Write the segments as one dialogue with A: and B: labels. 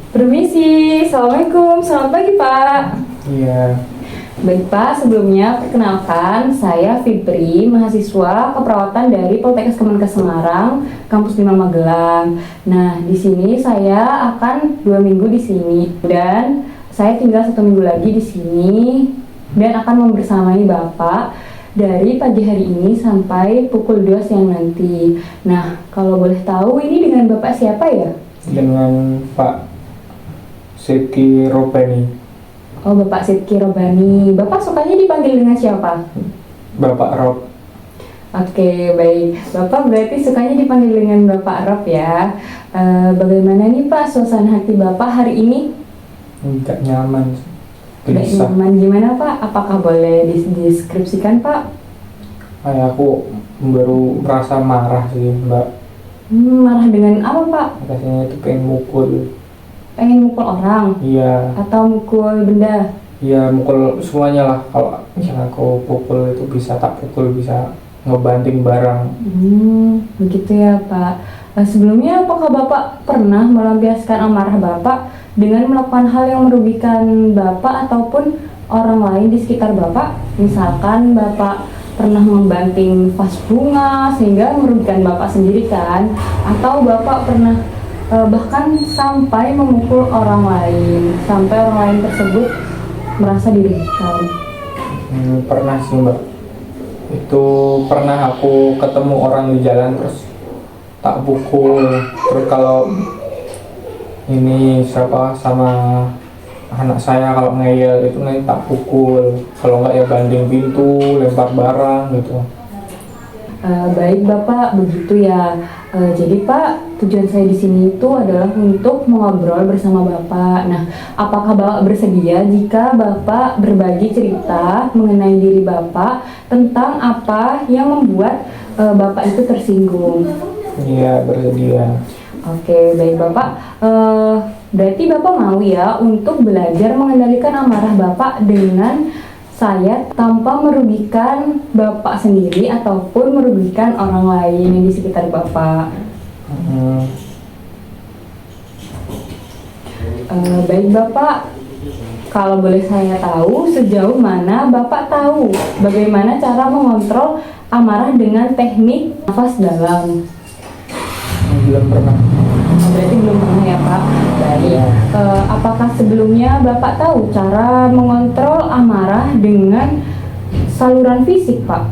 A: Permisi, Assalamualaikum, selamat pagi Pak.
B: Iya,
A: Baik Pak, sebelumnya perkenalkan saya Fitri, mahasiswa keperawatan dari Poltekkes Kemenkes Semarang, Kampus 5 Magelang. Nah, di sini saya akan 2 minggu di sini dan saya tinggal 1 minggu lagi di sini dan akan membersamai Bapak dari pagi hari ini sampai pukul 2 siang nanti. Nah, kalau boleh tahu ini dengan Bapak siapa ya?
B: dengan Pak Seki Robani,
A: Oh, Bapak Sidki Robani. Bapak sukanya dipanggil dengan siapa?
B: Bapak Rob.
A: Oke, baik. Bapak berarti sukanya dipanggil dengan Bapak Rob ya. Bagaimana nih Pak suasana hati Bapak hari ini?
B: Nggak nyaman,
A: Tidak
B: gelisah.
A: nyaman gimana Pak? Apakah boleh dideskripsikan Pak?
B: Kayak aku baru merasa marah sih, Mbak.
A: Marah dengan apa Pak?
B: Rasanya itu pengen mukul.
A: Pengen mukul orang?
B: Iya,
A: Atau mukul benda?
B: iya mukul semuanya lah. Kalau misalnya aku pukul itu bisa tak pukul, bisa ngebanting barang.
A: Begitu ya Pak. Sebelumnya apakah Bapak pernah melampiaskan amarah Bapak dengan melakukan hal yang merugikan Bapak ataupun orang lain di sekitar Bapak? Misalkan Bapak pernah membanting vas bunga sehingga merugikan Bapak sendiri kan? Atau Bapak pernah bahkan sampai memukul orang lain sampai orang lain tersebut merasa dirugikan?
B: Pernah sih, Mbak. Itu pernah aku ketemu orang di jalan terus tak pukul. Terus kalau ini siapa sama anak saya kalau ngeyel itu nanti tak pukul, kalau nggak ya banding pintu, lempar barang gitu.
A: Baik Bapak, begitu ya. Jadi Pak, tujuan saya di sini itu adalah untuk mengobrol bersama Bapak. Nah, apakah Bapak bersedia jika Bapak berbagi cerita mengenai diri Bapak tentang apa yang membuat Bapak itu tersinggung?
B: Iya, bersedia.
A: Oke, baik Bapak. Berarti Bapak mau ya untuk belajar mengendalikan amarah Bapak dengan saya tanpa merugikan Bapak sendiri ataupun merugikan orang lain yang di sekitar Bapak.
B: Hmm,
A: Baik Bapak, kalau boleh saya tahu sejauh mana Bapak tahu bagaimana cara mengontrol amarah dengan teknik nafas dalam?
B: belum pernah.
A: Berarti belum pernah ya Pak. Baik.
B: Iya.
A: Apakah sebelumnya Bapak tahu cara mengontrol amarah dengan saluran fisik Pak?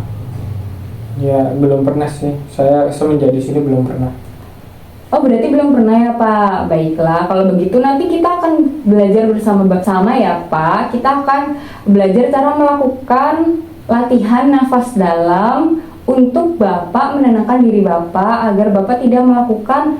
B: Ya, belum pernah sih. Saya semenjak di sini belum pernah.
A: Oh, berarti belum pernah ya Pak. Baiklah, kalau begitu nanti kita akan belajar bersama-sama ya Pak. Kita akan belajar cara melakukan latihan nafas dalam untuk Bapak menenangkan diri Bapak agar Bapak tidak melakukan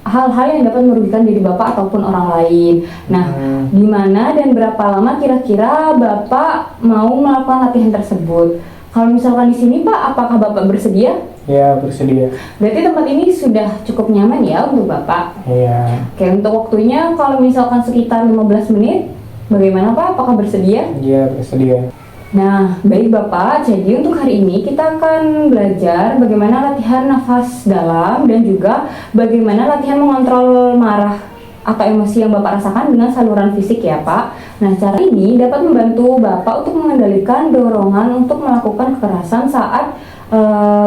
A: hal-hal yang dapat merugikan diri Bapak ataupun orang lain. Nah, di mana dan berapa lama kira-kira Bapak mau melakukan latihan tersebut? Kalau misalkan di sini Pak, apakah Bapak bersedia?
B: Ya, bersedia.
A: Berarti tempat ini sudah cukup nyaman ya untuk Bapak.
B: Iya.
A: Oke, untuk waktunya kalau misalkan sekitar 15 menit, bagaimana Pak? Apakah bersedia?
B: Iya, bersedia.
A: Nah, baik Bapak, jadi untuk hari ini kita akan belajar bagaimana latihan nafas dalam dan juga bagaimana latihan mengontrol marah atau emosi yang Bapak rasakan dengan saluran fisik ya Pak. Nah, cara ini dapat membantu Bapak untuk mengendalikan dorongan untuk melakukan kekerasan saat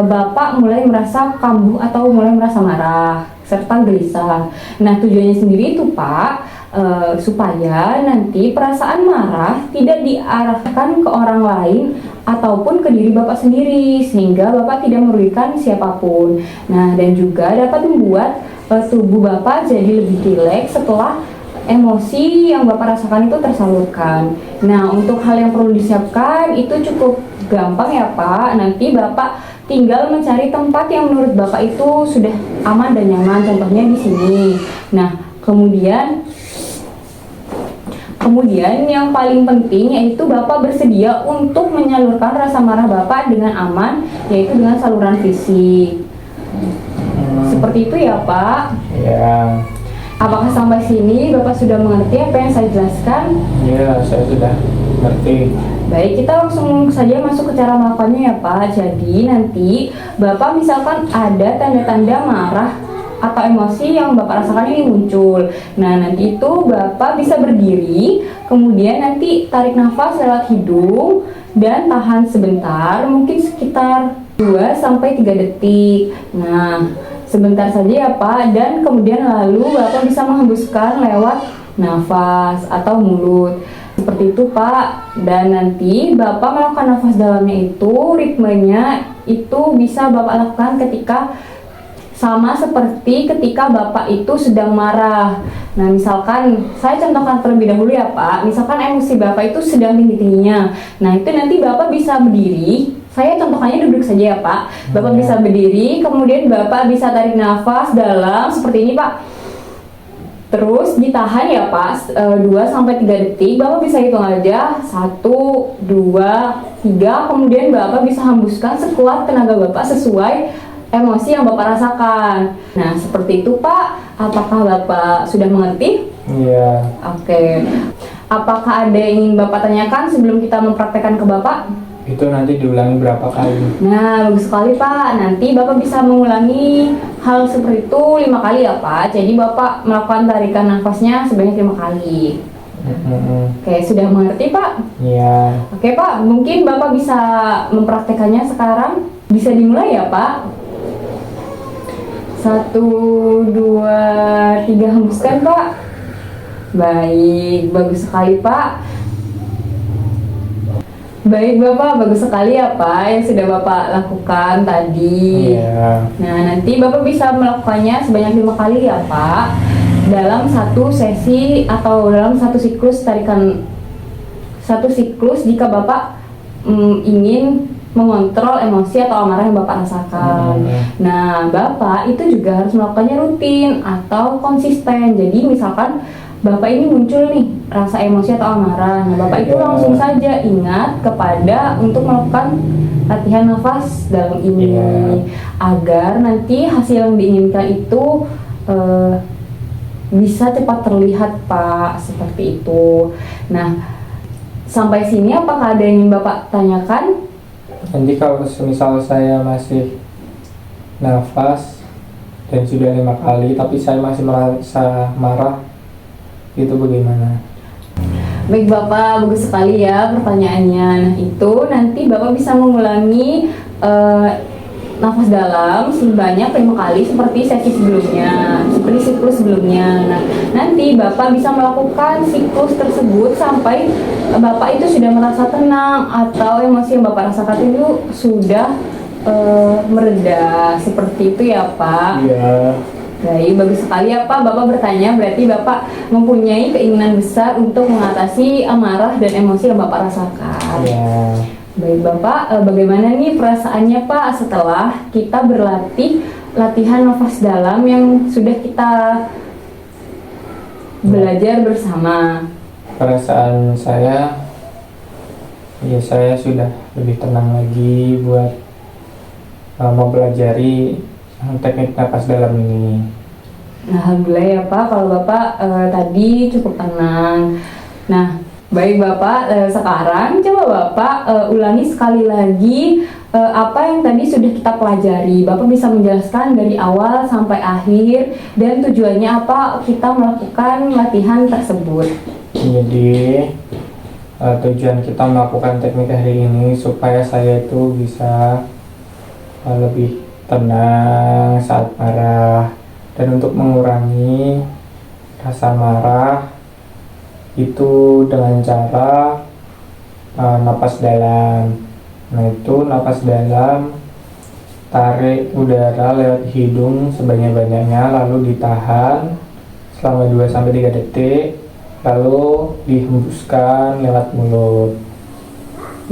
A: Bapak mulai merasa kambuh atau mulai merasa marah serta gelisah. Nah, tujuannya sendiri itu Pak, supaya nanti perasaan marah tidak diarahkan ke orang lain ataupun ke diri Bapak sendiri sehingga Bapak tidak merugikan siapapun. Nah, dan juga dapat membuat tubuh Bapak jadi lebih rileks setelah emosi yang Bapak rasakan itu tersalurkan. Nah, untuk hal yang perlu disiapkan itu cukup gampang ya Pak. Nanti Bapak tinggal mencari tempat yang menurut Bapak itu sudah aman dan nyaman. Contohnya di sini. Nah, kemudian yang paling penting yaitu Bapak bersedia untuk menyalurkan rasa marah Bapak dengan aman, yaitu dengan saluran fisik. Seperti itu ya Pak.
B: Ya.
A: Apakah sampai sini Bapak sudah mengerti apa yang saya jelaskan?
B: Ya, saya sudah ngerti.
A: Baik, kita langsung saja masuk ke cara melakukannya ya Pak. Jadi nanti Bapak misalkan ada tanda-tanda marah atau emosi yang Bapak rasakan ini muncul. Nah, nanti itu Bapak bisa berdiri, kemudian nanti tarik nafas lewat hidung dan tahan sebentar, mungkin sekitar 2 sampai 3 detik. Nah, sebentar saja ya Pak, dan kemudian lalu Bapak bisa menghembuskan lewat nafas atau mulut. Seperti itu Pak, dan nanti Bapak melakukan nafas dalamnya itu, ritmenya itu bisa Bapak lakukan ketika sama seperti ketika Bapak itu sedang marah. Nah, misalkan saya contohkan terlebih dahulu ya Pak, misalkan emosi Bapak itu sedang tinggi-tingginya. Nah, itu nanti Bapak bisa berdiri. Saya contohnya duduk saja ya Pak. Bapak bisa berdiri, kemudian Bapak bisa tarik nafas dalam seperti ini Pak. Terus ditahan ya Pak, 2 sampai 3 detik. Bapak bisa hitung aja, 1, 2, 3. Kemudian Bapak bisa hembuskan sekuat tenaga Bapak sesuai emosi yang Bapak rasakan. Nah, seperti itu Pak. Apakah Bapak sudah mengerti?
B: Iya.
A: Oke. Apakah ada yang ingin Bapak tanyakan sebelum kita mempraktekkan ke Bapak?
B: Itu nanti diulangi berapa kali?
A: Nah, bagus sekali Pak. Nanti Bapak bisa mengulangi hal seperti itu 5 kali ya Pak. Jadi Bapak melakukan tarikan nafasnya sebanyak 5 kali. Oke, sudah mengerti Pak?
B: Iya.
A: Oke Pak, mungkin Bapak bisa mempraktekannya sekarang. Bisa dimulai ya Pak? 1, 2, 3, hembuskan Pak. Baik, bagus sekali Pak. Baik Bapak, bagus sekali ya Pak yang sudah Bapak lakukan tadi.
B: Iya.
A: Nah, nanti Bapak bisa melakukannya sebanyak 5 kali ya Pak, dalam satu sesi atau dalam satu siklus tarikan, satu siklus jika Bapak ingin mengontrol emosi atau amarah yang Bapak rasakan. Nah, Bapak itu juga harus melakukannya rutin atau konsisten. Jadi misalkan Bapak ini muncul nih rasa emosi atau amarah, nah Bapak itu langsung saja ingat kepada untuk melakukan latihan nafas dalam ini, agar nanti hasil yang diinginkan itu bisa cepat terlihat Pak, seperti itu. Nah, sampai sini apakah ada yang ingin Bapak tanyakan?
B: Nanti kalau misal saya masih nafas dan sudah 5 kali tapi saya masih merasa marah, itu bagaimana?
A: Baik Bapak, bagus sekali ya pertanyaannya. Nah, itu nanti Bapak bisa mengulangi nafas dalam sebanyak 5 kali seperti sesi sebelumnya, seperti siklus sebelumnya. Nah, nanti Bapak bisa melakukan siklus tersebut sampai Bapak itu sudah merasa tenang atau emosi yang Bapak rasakan itu sudah mereda, seperti itu ya Pak.
B: Iya.
A: Baik, bagus sekali ya Pak. Bapak bertanya, berarti Bapak mempunyai keinginan besar untuk mengatasi amarah dan emosi yang Bapak rasakan.
B: Iya.
A: Baik Bapak, bagaimana nih perasaannya Pak setelah kita berlatih latihan nafas dalam yang sudah kita belajar bersama?
B: Perasaan saya, ya saya sudah lebih tenang lagi buat mempelajari teknik nafas dalam ini.
A: Alhamdulillah ya Pak, kalau Bapak tadi cukup tenang. Nah, baik Bapak, sekarang coba Bapak ulangi sekali lagi apa yang tadi sudah kita pelajari. Bapak bisa menjelaskan dari awal sampai akhir dan tujuannya apa kita melakukan latihan tersebut.
B: Jadi tujuan kita melakukan teknik hari ini supaya saya itu bisa lebih tenang saat marah, dan untuk mengurangi rasa marah itu dengan cara napas dalam. Nah, itu napas dalam, tarik udara lewat hidung sebanyak-banyaknya, lalu ditahan selama 2-3 detik, lalu dihembuskan lewat mulut.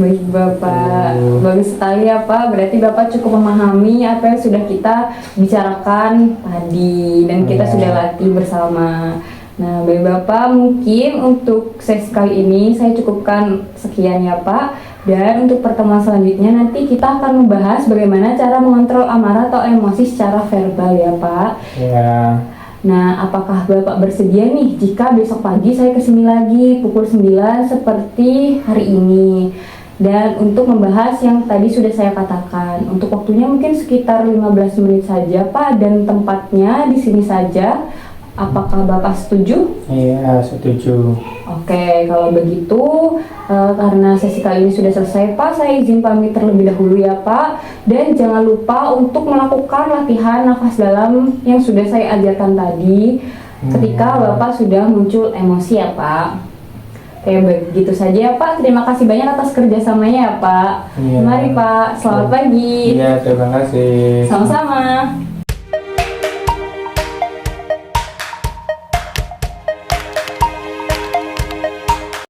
A: Baik Bapak, bagus sekali ya Pak. Berarti Bapak cukup memahami apa yang sudah kita bicarakan tadi dan kita sudah latih bersama. Nah, baik Bapak, mungkin untuk sesi kali ini saya cukupkan sekian ya Pak. Dan untuk pertemuan selanjutnya nanti kita akan membahas bagaimana cara mengontrol amarah atau emosi secara verbal ya Pak.
B: Ya.
A: Nah, apakah Bapak bersedia nih jika besok pagi saya kesini lagi pukul 9 seperti hari ini? Dan untuk membahas yang tadi sudah saya katakan, untuk waktunya mungkin sekitar 15 menit saja Pak, dan tempatnya di sini saja. Apakah Bapak setuju?
B: Iya, setuju.
A: Oke, kalau begitu karena sesi kali ini sudah selesai Pak, saya izin pamit terlebih dahulu ya Pak. Dan jangan lupa untuk melakukan latihan nafas dalam yang sudah saya ajarkan tadi ketika Bapak sudah muncul emosi ya Pak. Oke, begitu saja ya Pak. Terima kasih banyak atas kerjasamanya ya Pak.
B: Iya.
A: Mari Pak, selamat pagi.
B: Iya, terima kasih.
A: Sama-sama.